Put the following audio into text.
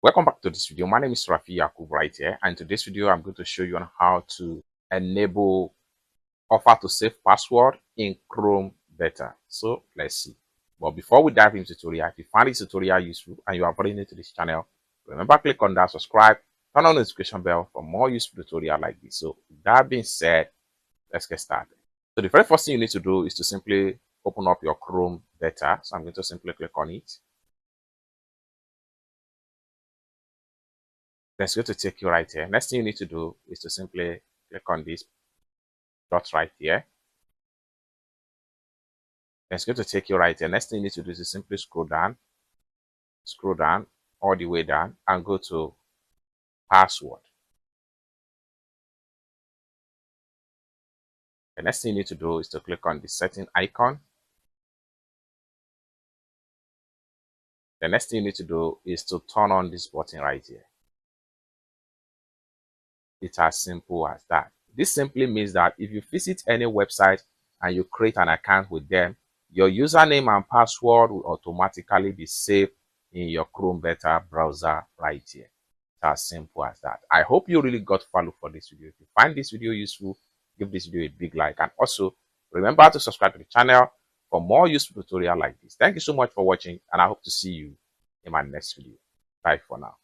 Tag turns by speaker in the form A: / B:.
A: Welcome back to this video. My name is Rafi Yakub right here, and in today's video I'm going to show you on how to enable offer to save password in Chrome beta. So let's see. But before we dive into the tutorial, if you find this tutorial useful and you are very new to this channel, remember click on that subscribe, turn on the notification bell for more useful tutorial like this. So with that being said, let's get started. So the very first thing you need to do is to simply open up your Chrome beta. So I'm going to simply click on it. That's going to take you right here. Next thing you need to do is to simply click on this dot right here. It's going to take you right here. Next thing you need to do is to simply scroll down all the way down and go to password. The next thing you need to do is to click on the setting icon. The next thing you need to do is to turn on this button right here. It's as simple as that. This simply means that if you visit any website and you create an account with them, your username and password will automatically be saved in your Chrome beta browser right here. It's as simple as that. I hope you really got value for this video. If you find this video useful, give this video a big like, and also remember to subscribe to the channel for more useful tutorial like this. Thank you so much for watching, and I hope to see you in my next video. Bye for now.